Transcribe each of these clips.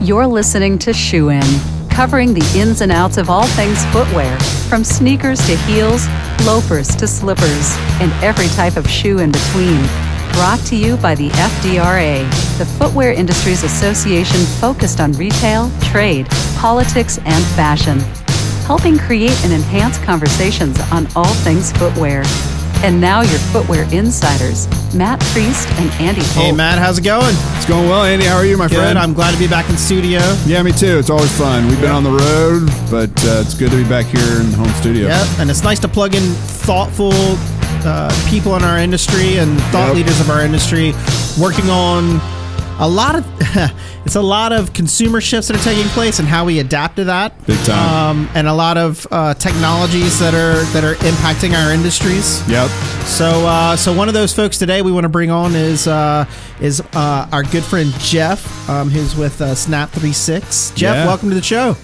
You're listening to Shoe In, covering the ins and outs of all things footwear, from sneakers to heels, loafers to slippers, and every type of shoe in between. Brought to you by the FDRA, the Footwear Industries Association focused on retail, trade, politics, and fashion, helping create and enhance conversations on all things footwear. And now your footwear insiders, Matt Priest and Andy Holt. Hey, Matt, how's it going? It's going well, Andy. How are you, my friend? I'm glad to be back in studio. Yeah, me too. It's always fun. We've been on the road, but it's good to be back here in the home studio. Yep, and it's nice to plug in thoughtful people in our industry and thought leaders of our industry working on a lot of consumer shifts that are taking place and how we adapt to that. Big time. And a lot of technologies that are impacting our industries. Yep. So one of those folks today we want to bring on is our good friend Jeff, who's with Snap36. Jeff, welcome to the show.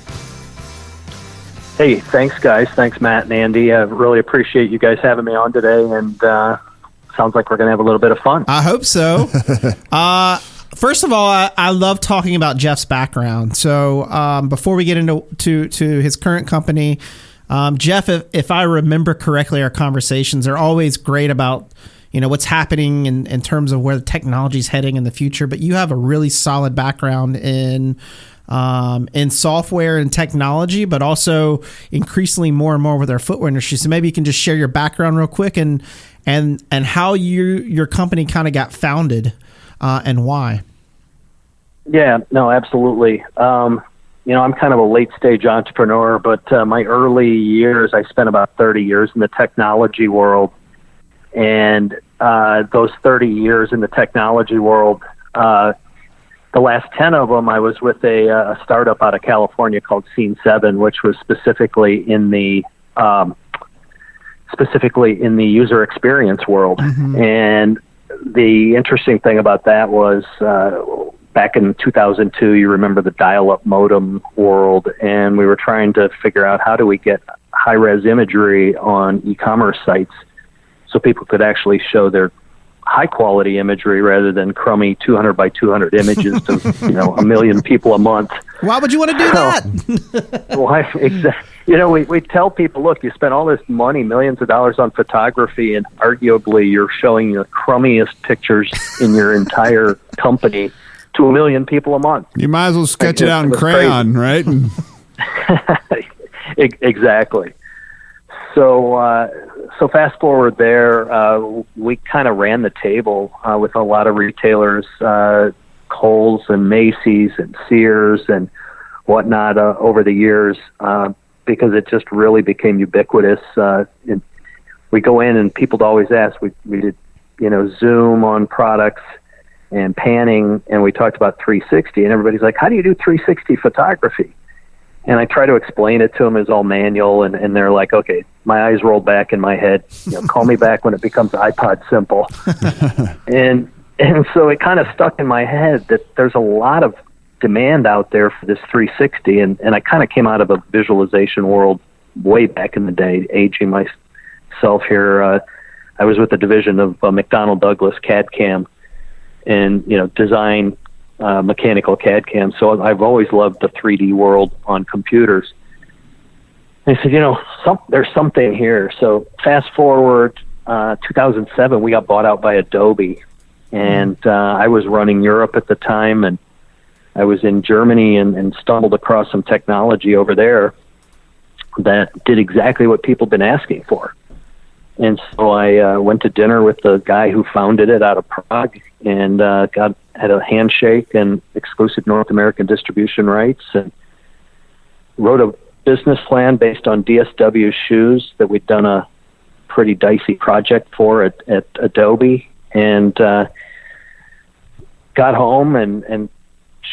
Hey, thanks, guys. Thanks, Matt and Andy. I really appreciate you guys having me on today, and sounds like we're going to have a little bit of fun. I hope so. First of all, I love talking about Jeff's background. So before we get into his current company, Jeff, if I remember correctly, our conversations are always great about what's happening in terms of where the technology is heading in the future. But you have a really solid background in software and technology, but also increasingly more and more with our footwear industry. So maybe you can just share your background real quick and how your company kind of got founded and why. Yeah, no, absolutely. I'm kind of a late stage entrepreneur, but my early years, I spent about 30 years in the technology world. And those 30 years in the technology world, the last 10 of them, I was with a startup out of California called Scene 7, which was specifically in the user experience world. Mm-hmm. And the interesting thing about that was back in 2002, you remember the dial-up modem world, and we were trying to figure out how do we get high-res imagery on e-commerce sites so people could actually show their high-quality imagery rather than crummy 200 by 200 images to a million people a month. Why would you want to do that? Well, we tell people, look, you spend all this money, millions of dollars on photography, and arguably you're showing the crummiest pictures in your entire company to a million people a month. You might as well sketch it out in crayon, right? Exactly. So fast forward there, we kind of ran the table with a lot of retailers, Kohl's and Macy's and Sears and whatnot over the years because it just really became ubiquitous. And we go in and people always ask, we did zoom on products and panning, and we talked about 360, and everybody's like, how do you do 360 photography? And I try to explain it to them as all manual, and they're like, okay, my eyes roll back in my head. Call me back when it becomes iPod simple. and so it kind of stuck in my head that there's a lot of demand out there for this 360, and I kind of came out of a visualization world way back in the day, aging myself here. I was with the division of McDonnell Douglas CAD CAM, and design mechanical CAD CAM. So I've always loved the 3D world on computers. They said, there's something here. So fast forward 2007, we got bought out by Adobe, and I was running Europe at the time, and I was in Germany and stumbled across some technology over there that did exactly what people have been asking for. And so I went to dinner with the guy who founded it out of Prague, and had a handshake and exclusive North American distribution rights, and wrote a business plan based on DSW shoes that we'd done a pretty dicey project for at Adobe, and got home and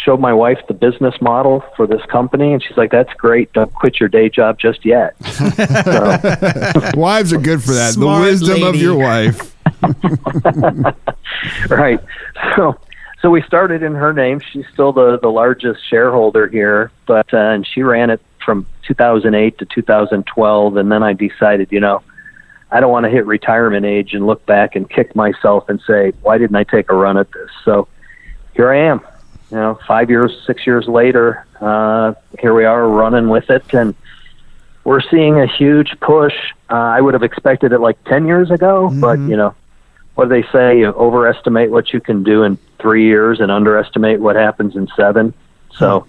showed my wife the business model for this company, and she's like, that's great, don't quit your day job just yet. Wives are good for that. Smart the wisdom lady. of your wife. Right. So we started in her name. She's still the largest shareholder here, but and she ran it from 2008 to 2012, and then I decided, I don't want to hit retirement age and look back and kick myself and say, why didn't I take a run at this? So here I am. 5 years, 6 years later, here we are running with it, and we're seeing a huge push. I would have expected it like 10 years ago, but what do they say? You overestimate what you can do in 3 years and underestimate what happens in 7. So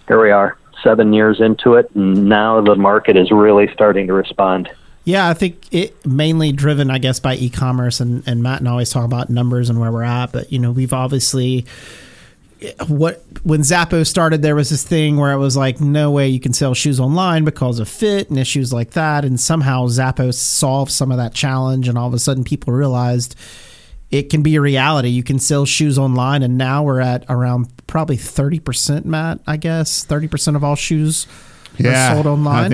here we are, 7 years into it, and now the market is really starting to respond. Yeah, I think it mainly driven, I guess, by e-commerce, and Matt and I always talk about numbers and where we're at, but we've obviously, when Zappos started, there was this thing where it was like, no way you can sell shoes online because of fit and issues like that, and somehow Zappos solved some of that challenge, and all of a sudden people realized it can be a reality. You can sell shoes online, and now we're at around probably 30%, Matt, I guess, 30% of all shoes are sold online. I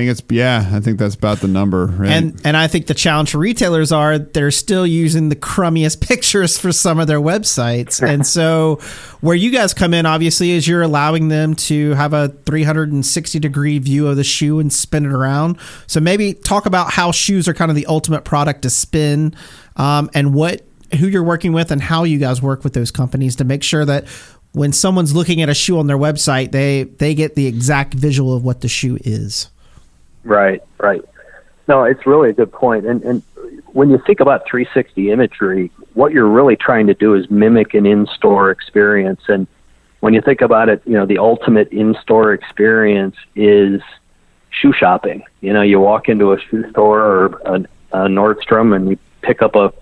think that's about the number. Right? And I think the challenge for retailers are they're still using the crummiest pictures for some of their websites. And so where you guys come in, obviously, is you're allowing them to have a 360-degree view of the shoe and spin it around. So maybe talk about how shoes are kind of the ultimate product to spin, and who you're working with and how you guys work with those companies to make sure that when someone's looking at a shoe on their website, they get the exact visual of what the shoe is. Right. No, it's really a good point. And when you think about 360 imagery, what you're really trying to do is mimic an in-store experience. And when you think about it, the ultimate in-store experience is shoe shopping. You walk into a shoe store or a Nordstrom and you pick up a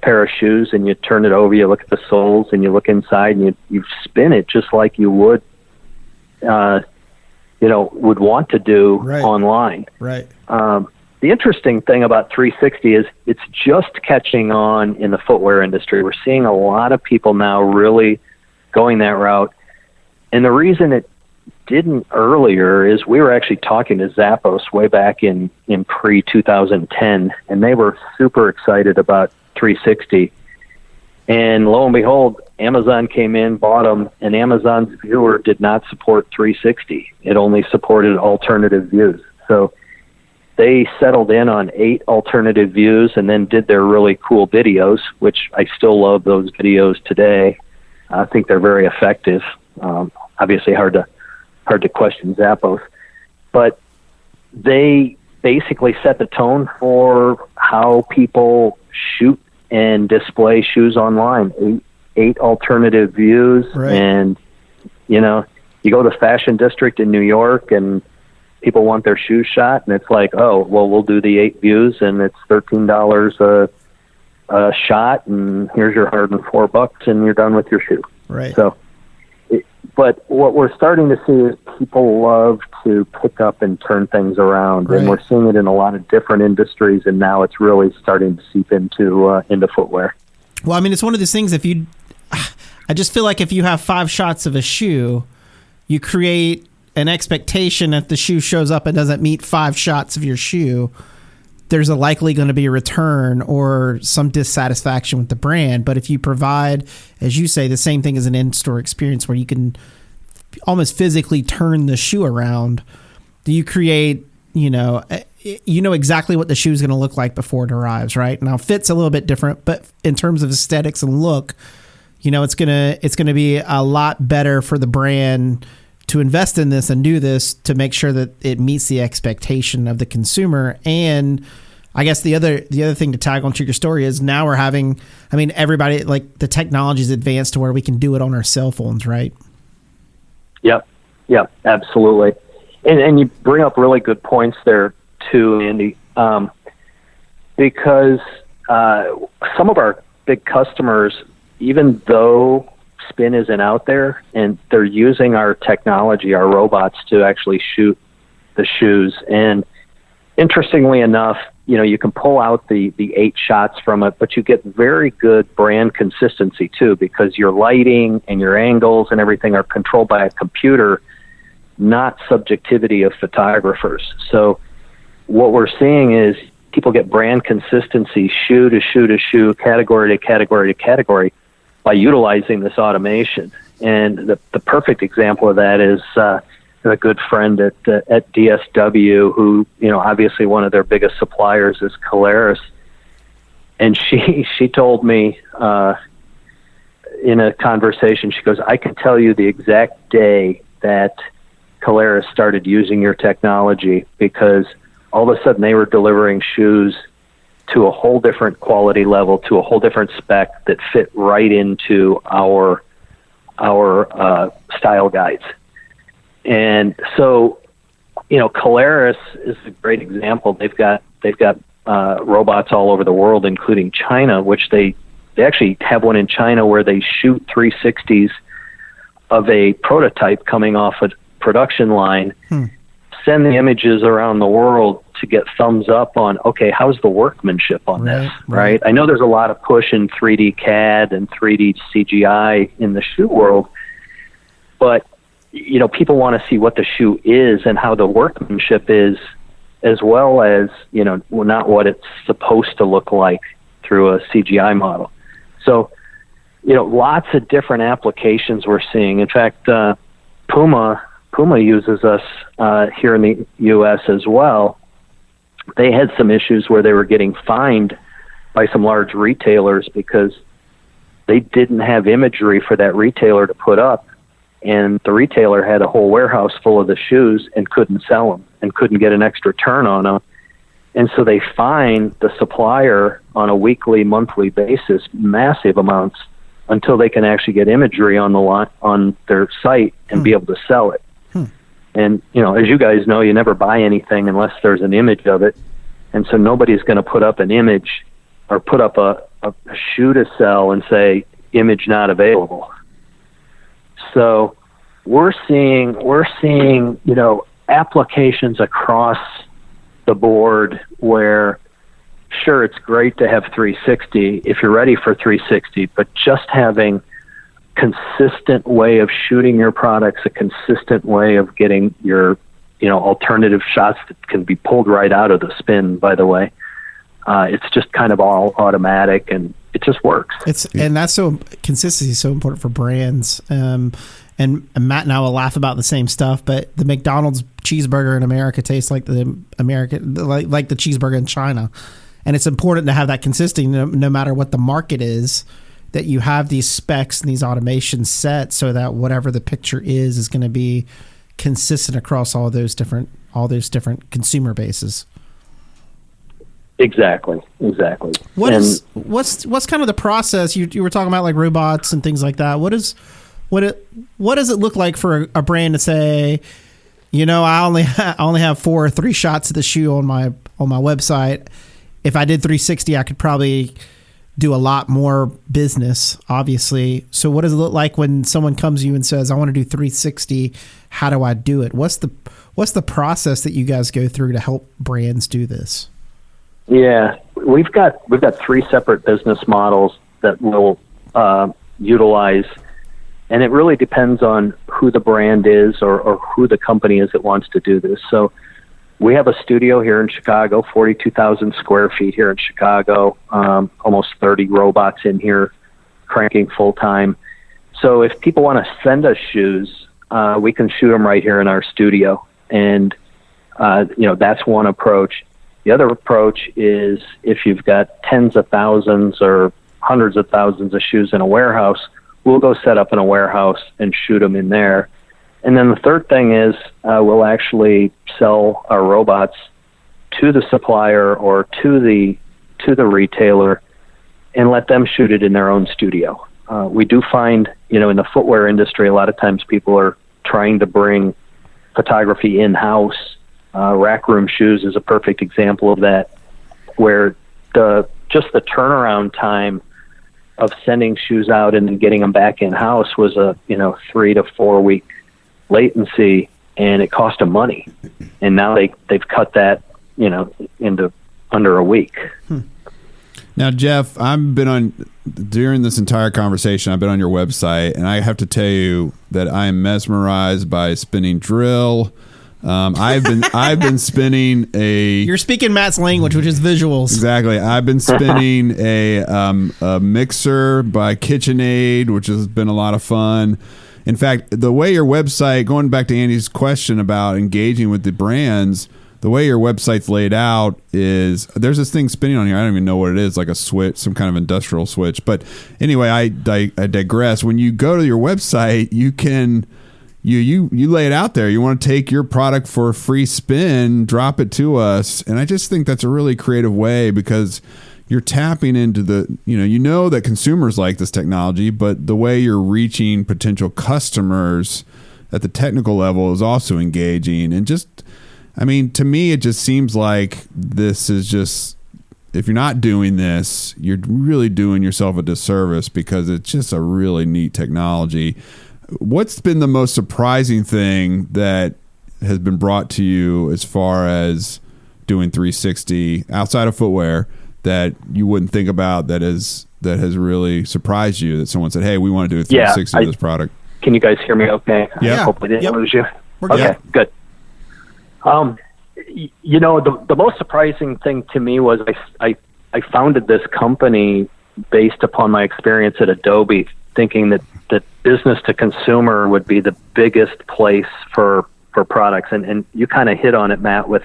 pair of shoes and you turn it over, you look at the soles and you look inside and you spin it just like you would want to do online. Right. The interesting thing about 360 is it's just catching on in the footwear industry. We're seeing a lot of people now really going that route. And the reason it didn't earlier is we were actually talking to Zappos way back in pre-2010, and they were super excited about 360, and lo and behold, Amazon came in, bought them, and Amazon's viewer did not support 360. It only supported alternative views. So they settled in on 8 alternative views and then did their really cool videos, which I still love those videos today. I think they're very effective. Obviously hard to question Zappos, but they basically set the tone for how people shoot and display shoes online. 8 alternative views. Right. And you go to Fashion District in New York and people want their shoes shot, and it's like, oh well, we'll do the 8 views and it's $13 a shot, and here's your $104 and you're done with your shoe. Right. So but what we're starting to see is people love to pick up and turn things around, and we're seeing it in a lot of different industries, and now it's really starting to seep into footwear. Well, I mean, it's one of those things. I just feel like if you have 5 shots of a shoe, you create an expectation if the shoe shows up and doesn't meet 5 shots of your shoe, there's likely going to be a return or some dissatisfaction with the brand. But if you provide, as you say, the same thing as an in-store experience where you can almost physically turn the shoe around, do you create, exactly what the shoe is going to look like before it arrives, right? Now, fit's a little bit different, but in terms of aesthetics and look, it's gonna be a lot better for the brand to invest in this and do this to make sure that it meets the expectation of the consumer. And I guess the other thing to tag onto your story is now we're having, everybody, like, the technology is advanced to where we can do it on our cell phones, right? Yep, absolutely. And you bring up really good points there too, Andy, because some of our big customers, even though spin isn't out there, and they're using our technology, our robots, to actually shoot the shoes. And interestingly enough, you can pull out the 8 shots from it, but you get very good brand consistency too, because your lighting and your angles and everything are controlled by a computer, not subjectivity of photographers. So what we're seeing is people get brand consistency, shoe to shoe to shoe, category to category to category, by utilizing this automation. And the perfect example of that is a good friend at DSW, who, obviously one of their biggest suppliers is Caleres. And she told me, in a conversation, she goes, I can tell you the exact day that Caleres started using your technology, because all of a sudden they were delivering shoes to a whole different quality level, to a whole different spec that fit right into our style guides. And so, Caleres is a great example. They've got robots all over the world, including China, which they actually have one in China where they shoot 360s of a prototype coming off a production line, send the images around the world to get thumbs up on, okay, how's the workmanship on this, right? I know there's a lot of push in 3D CAD and 3D CGI in the shoe world, but, people want to see what the shoe is and how the workmanship is, as well as, not what it's supposed to look like through a CGI model. So, lots of different applications we're seeing. In fact, Puma uses us here in the U.S. as well. They had some issues where they were getting fined by some large retailers because they didn't have imagery for that retailer to put up, and the retailer had a whole warehouse full of the shoes and couldn't sell them and couldn't get an extra turn on them. And so they fined the supplier on a weekly, monthly basis massive amounts until they can actually get imagery on on their site and be able to sell it. And, as you guys know, you never buy anything unless there's an image of it. And so nobody's going to put up an image or put up a shoe to sell and say, image not available. So we're seeing, applications across the board where, sure, it's great to have 360 if you're ready for 360, but just having consistent way of shooting your products, a consistent way of getting your, alternative shots that can be pulled right out of the spin, by the way. It's just kind of all automatic, and it just works. And that's consistency is so important for brands. And Matt and I will laugh about the same stuff, but the McDonald's cheeseburger in America tastes like the like the cheeseburger in China. And it's important to have that consistency no matter what the market is, that you have these specs and these automations set so that whatever the picture is going to be consistent across all those different consumer bases. Exactly. What's kind of the process? You were talking about like robots and things like that. What does it look like for a brand to say, I only have 4 or 3 shots of the shoe on my website. If I did 360, I could probably do a lot more business, obviously. So what does it look like when someone comes to you and says, I want to do 360? How do I do it? What's the process that you guys go through to help brands do this? Yeah, we've got 3 separate business models that we'll utilize, and it really depends on who the brand is or who the company is that wants to do this. So we have a studio here in Chicago, 42,000 square feet here in Chicago, almost 30 robots in here cranking full time. So if people want to send us shoes, we can shoot them right here in our studio. And, that's one approach. The other approach is if you've got tens of thousands or hundreds of thousands of shoes in a warehouse, we'll go set up in a warehouse and shoot them in there. And then the third thing is we'll actually sell our robots to the supplier or to the retailer and let them shoot it in their own studio. We do find, in the footwear industry, a lot of times people are trying to bring photography in-house. Rack room shoes is a perfect example of that, where just the turnaround time of sending shoes out and then getting them back in-house was a 3 to 4 week latency, and it cost them money. And now they've cut that into under a week. Now, Jeff, during this entire conversation, I've been on your website, and I have to tell you that I am mesmerized by spinning drill. I've been spinning You're speaking Matt's language, which is visuals. Exactly. I've been spinning a mixer by KitchenAid, which has been a lot of fun. In fact, the way your website, going back to Andy's question about engaging with the brands, the way your website's laid out is there's this thing spinning on here. I don't even know what it is, like a switch, some kind of industrial switch. But anyway, I digress. When you go to your website, you can you lay it out there. You want to take your product for a free spin, drop it to us. And I just think that's a really creative way, because you're tapping into you know that consumers like this technology, but the way you're reaching potential customers at the technical level is also engaging. And just, I mean, to me, it just seems like this is just, if you're not doing this, you're really doing yourself a disservice, because it's just a really neat technology. What's been the most surprising thing that has been brought to you as far as doing 360 outside of footwear that you wouldn't think about, that has really surprised you, that someone said, hey, we want to do a 360 with this product? Can you guys hear me okay? Yeah. I hope I didn't lose you. We're okay, good. You know, the most surprising thing to me was I founded this company based upon my experience at Adobe, thinking that business to consumer would be the biggest place for products. And you kind of hit on it, Matt, with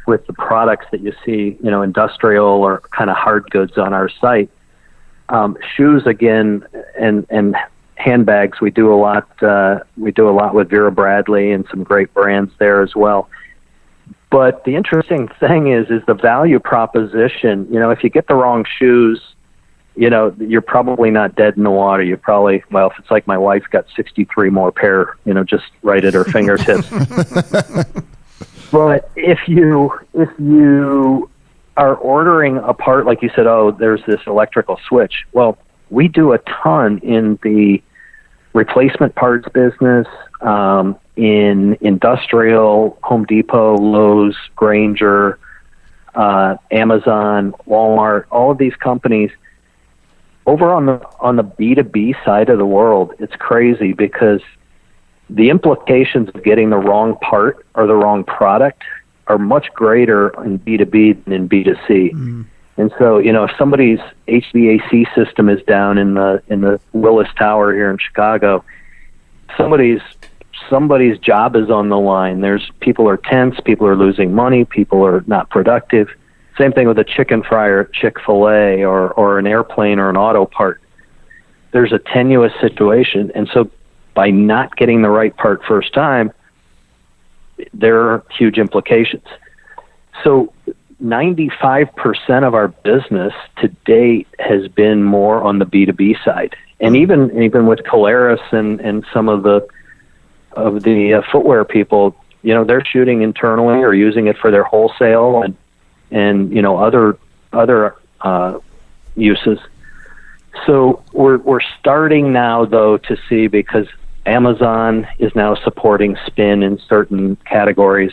the products that you see, you know, industrial or kind of hard goods on our site. Shoes, again, and handbags, we do a lot with Vera Bradley and some great brands there as well. But the interesting thing is the value proposition. You know, if you get the wrong shoes, you know, you're probably not dead in the water. You probably, well, if it's like my wife, got 63 more pair, you know, just right at her fingertips. But if you are ordering a part, like you said, oh, there's this electrical switch. Well, we do a ton in the replacement parts business, in industrial, Home Depot, Lowe's, Grainger, Amazon, Walmart, all of these companies. Over on the B2B side of the world, it's crazy, because the implications of getting the wrong part or the wrong product are much greater in B2B than in B2C. Mm. And so, you know, if somebody's HVAC system is down in the Willis Tower here in Chicago, somebody's job is on the line. People are tense, people are losing money, people are not productive. Same thing with a chicken fryer at Chick-fil-A or an airplane or an auto part. There's a tenuous situation. And so by not getting the right part first time, there are huge implications. So 95% of our business to date has been more on the B2B side. And even with Caleres and some of the footwear people, you know, they're shooting internally or using it for their wholesale and you know, other uses. So we're starting now, though, to see, because Amazon is now supporting spin in certain categories.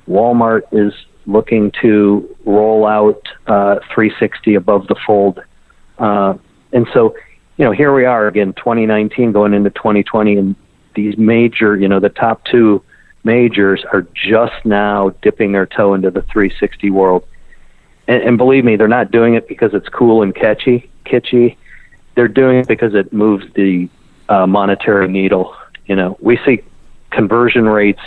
Walmart is looking to roll out 360 above the fold. And so, you know, here we are again, 2019 going into 2020, and these major, you know, the top two majors are just now dipping their toe into the 360 world. And believe me, they're not doing it because it's cool and kitschy. They're doing it because it moves the monetary needle. You know, we see conversion rates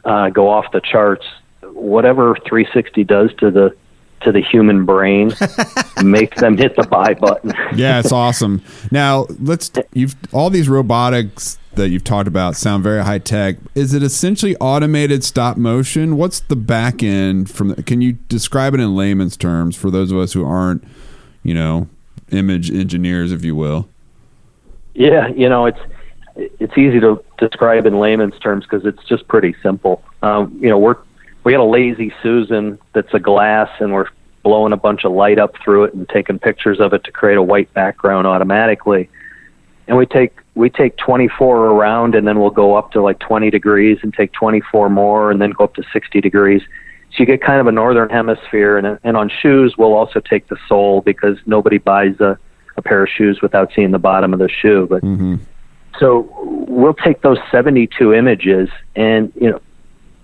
go off the charts. Whatever 360 does to the human brain makes them hit the buy button. Yeah, it's awesome. Now, all these robotics that you've talked about sound very high tech. Is it essentially automated stop motion? What's the back end can you describe it in layman's terms for those of us who aren't, you know, image engineers, if you will? Yeah, you know, it's easy to describe in layman's terms because it's just pretty simple. You know, we got a lazy Susan that's a glass, and we're blowing a bunch of light up through it and taking pictures of it to create a white background automatically. And we take 24 around, and then we'll go up to like 20 degrees and take 24 more, and then go up to 60 degrees. So you get kind of a northern hemisphere. And on shoes, we'll also take the sole, because nobody buys a pair of shoes without seeing the bottom of the shoe. But so we'll take those 72 images, and you know,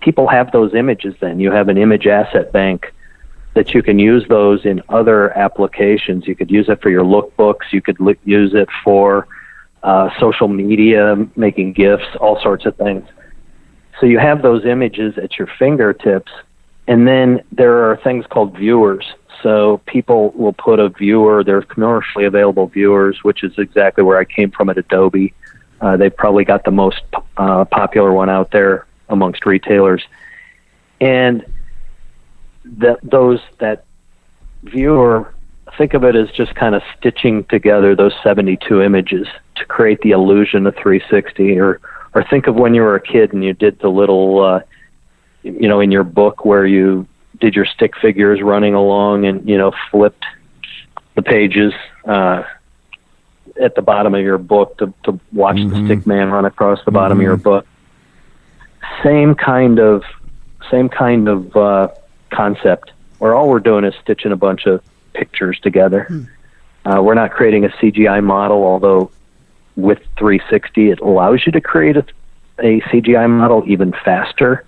people have those images. Then you have an image asset bank that you can use those in other applications. You could use it for your lookbooks. You could use it for social media, making GIFs, all sorts of things. So you have those images at your fingertips, and then there are things called viewers. So people will put a viewer, there's commercially available viewers, which is exactly where I came from at Adobe. They've probably got the most popular one out there amongst retailers. And that viewer, think of it as just kind of stitching together those 72 images to create the illusion of 360. Or think of when you were a kid and you did the little, in your book where you did your stick figures running along and, flipped the pages at the bottom of your book to watch the stick man run across the bottom of your book. Same kind of concept, where all we're doing is stitching a bunch of pictures together. We're not creating a CGI model, although with 360 it allows you to create a CGI model even faster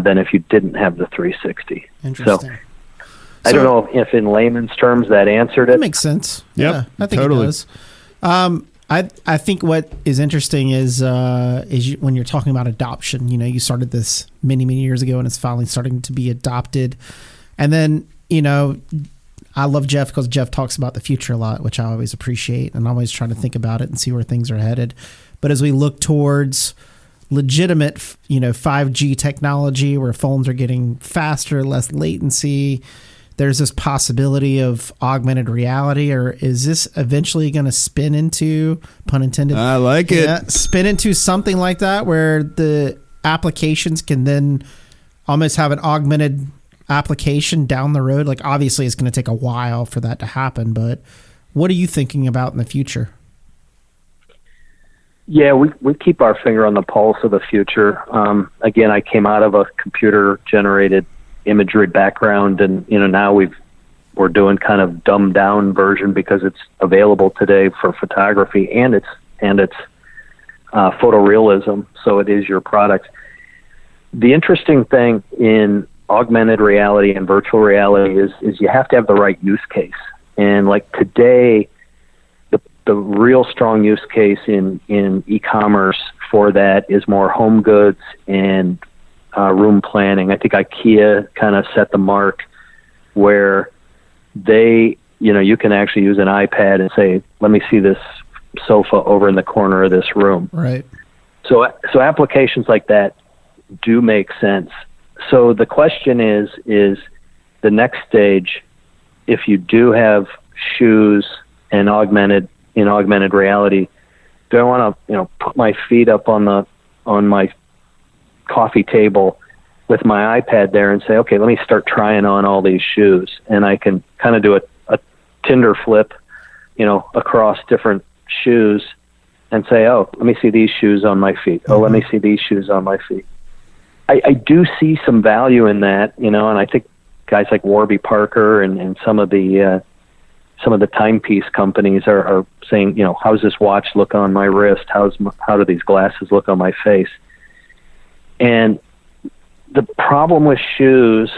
than if you didn't have the 360. Interesting. So, I don't know if in layman's terms that answered it. That makes sense. Yep, Yeah, I think totally. it does. I think what is interesting is when you're talking about adoption, you started this many, many years ago and it's finally starting to be adopted. And then, I love Jeff because Jeff talks about the future a lot, which I always appreciate, and I'm always trying to think about it and see where things are headed. But as we look towards legitimate, 5G technology where phones are getting faster, less latency, there's this possibility of augmented reality, or is this eventually going to spin into, pun intended? I like it. Spin into something like that where the applications can then almost have an augmented application down the road. Like, obviously it's going to take a while for that to happen, but what are you thinking about in the future? Yeah, we keep our finger on the pulse of the future. Again, I came out of a computer generated imagery background, and now we're doing kind of dumbed down version because it's available today for photography and it's photorealism, so it is your product. The interesting thing in augmented reality and virtual reality is you have to have the right use case. And like today, the real strong use case in e-commerce for that is more home goods and room planning. I think IKEA kind of set the mark where you can actually use an iPad and say, let me see this sofa over in the corner of this room. Right. So applications like that do make sense. So the question is the next stage, if you do have shoes and augmented reality, do I want to put my feet up on my coffee table with my iPad there and say, okay, let me start trying on all these shoes, and I can kind of do a Tinder flip, across different shoes and say, oh, let me see these shoes on my feet. Oh, let me see these shoes on my feet. I do see some value in that, and I think guys like Warby Parker and some of the timepiece companies are saying, how's this watch look on my wrist? How do these glasses look on my face? And the problem with shoes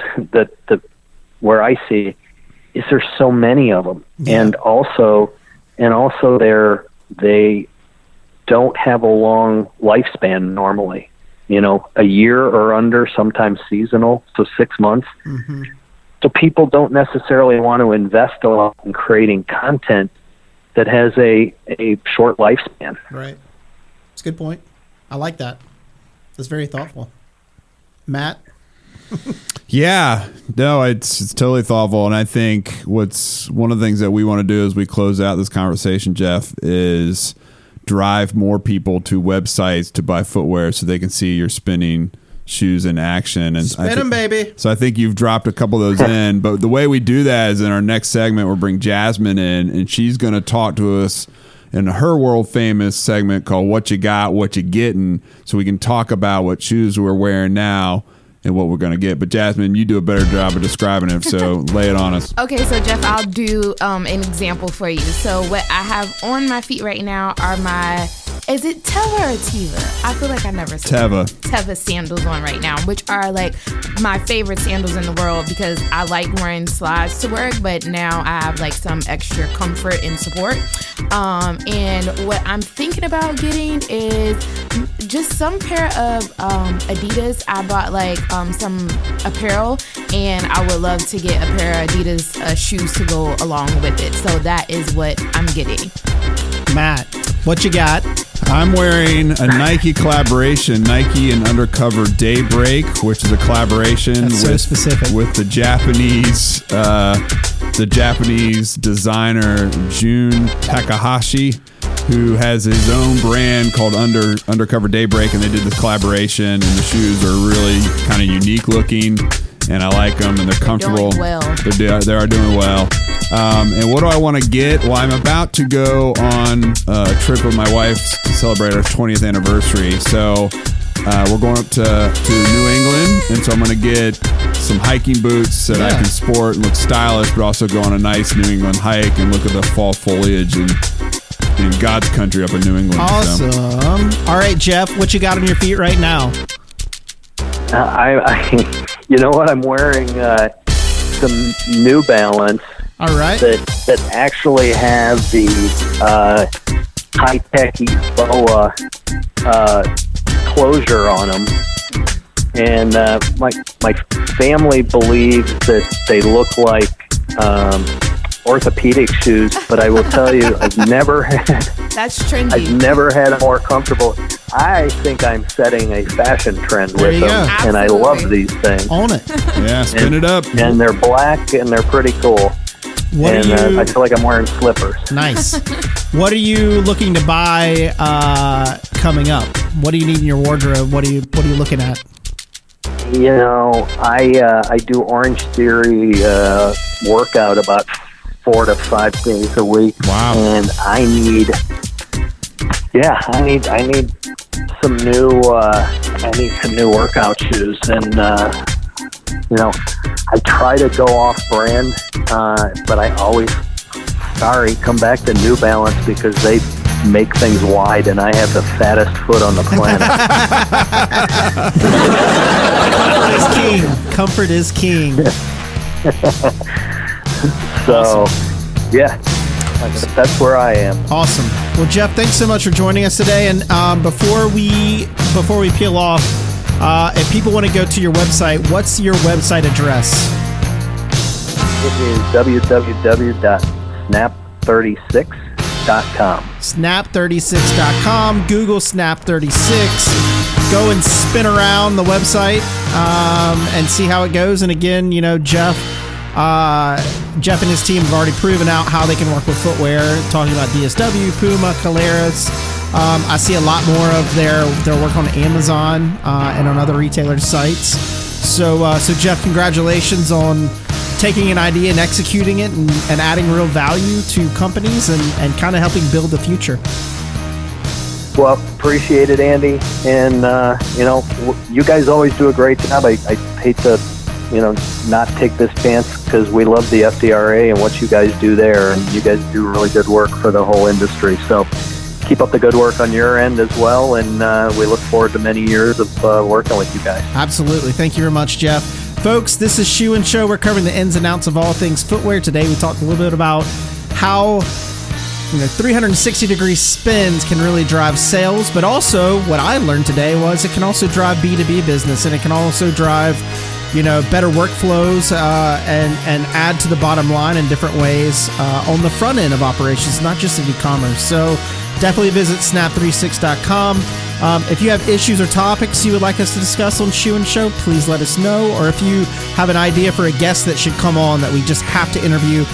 where I see is there's so many of them, and also they don't have a long lifespan normally. A year or under, sometimes seasonal, so 6 months. Mm-hmm. So people don't necessarily want to invest a lot in creating content that has a short lifespan. Right. That's a good point. I like that. That's very thoughtful. Matt? Yeah, no, it's totally thoughtful. And I think what's one of the things that we want to do as we close out this conversation, Jeff, is drive more people to websites to buy footwear so they can see your spinning shoes in action. And spin them, baby. So I think you've dropped a couple of those in. But the way we do that is in our next segment, we'll bring Jasmine in, and she's going to talk to us in her world famous segment called What You Got, What You Getting, so we can talk about what shoes we're wearing now and what we're going to get. But Jasmine, you do a better job of describing it, so lay it on us. Okay, so Jeff, I'll do an example for you. So what I have on my feet right now are my Is it Teva or Teva? I feel like I never said Teva sandals on right now, which are like my favorite sandals in the world because I like wearing slides to work, but now I have like some extra comfort and support. And what I'm thinking about getting is just some pair of Adidas. I bought like some apparel, and I would love to get a pair of Adidas shoes to go along with it. So that is what I'm getting. Matt, what you got? I'm wearing a Nike collaboration, Nike and Undercover Daybreak, which is a collaboration with the Japanese designer Jun Takahashi, who has his own brand called Undercover Daybreak, and they did this collaboration, and the shoes are really kind of unique looking, and I like them, and they're comfortable. Doing well. They are doing well. And what do I want to get? Well, I'm about to go on a trip with my wife to celebrate our 20th anniversary. So we're going up to New England, and so I'm going to get some hiking boots that I can sport and look stylish, but also go on a nice New England hike and look at the fall foliage in God's country up in New England. Awesome. So. All right, Jeff, what you got on your feet right now? You know what? I'm wearing some New Balance. All right. That actually have the high-tech BOA closure on them. And my family believes that they look like orthopedic shoes, but I will tell you, I've never had a more comfortable. I think I'm setting a fashion trend with them, and I love these things. Own it. Yeah, spin it up. And they're black, and they're pretty cool. I feel like I'm wearing slippers. Nice. What are you looking to buy coming up? What do you need in your wardrobe? What are you looking at? You know, I do Orange Theory workout about 4 to 5 days a week. Wow. And I need some new workout shoes, and you know, I try to go off brand, but I always come back to New Balance because they make things wide, and I have the fattest foot on the planet. Comfort is king. So, yeah, that's where I am. Awesome. Well, Jeff, thanks so much for joining us today. And before we peel off, if people want to go to your website, what's your website address? It is www.snap36.com. Snap36.com. Google Snap36. Go and spin around the website and see how it goes. And again, you know, Jeff and his team have already proven out how they can work with footwear, talking about DSW, Puma, Caleres. I see a lot more of their work on Amazon and on other retailers' sites. So Jeff, congratulations on taking an idea and executing it and adding real value to companies and kind of helping build the future. Well, appreciate it, Andy. And, you know, you guys always do a great job. I hate to, you know, not take this chance because we love the FDRA and what you guys do there. And you guys do really good work for the whole industry. So keep up the good work on your end as well. And we look forward to many years of working with you guys. Absolutely. Thank you very much, Jeff. Folks, this is Shoe and Show. We're covering the ins and outs of all things footwear. Today we talked a little bit about how 360-degree spins can really drive sales, but also what I learned today was it can also drive B2B business, and it can also drive better workflows and add to the bottom line in different ways on the front end of operations, not just in e-commerce. So definitely visit snap36.com. If you have issues or topics you would like us to discuss on Shoe and Show, please let us know. Or if you have an idea for a guest that should come on that we just have to interview,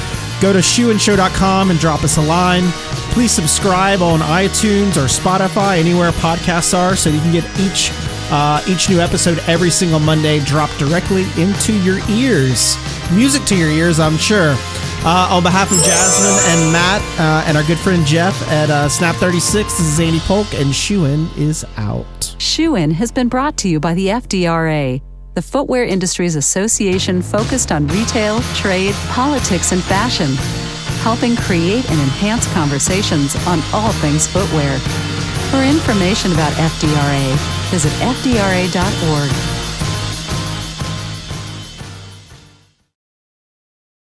go to shoeandshow.com and drop us a line. Please subscribe on iTunes or Spotify, anywhere podcasts are, so you can get each new episode every single Monday dropped directly into your ears. Music to your ears, I'm sure. On behalf of Jasmine and Matt and our good friend Jeff at Snap36, this is Andy Polk, and Shoein is out. Shoein has been brought to you by the FDRA, the Footwear Industries Association focused on retail, trade, politics, and fashion, helping create and enhance conversations on all things footwear. For information about FDRA, visit fdra.org.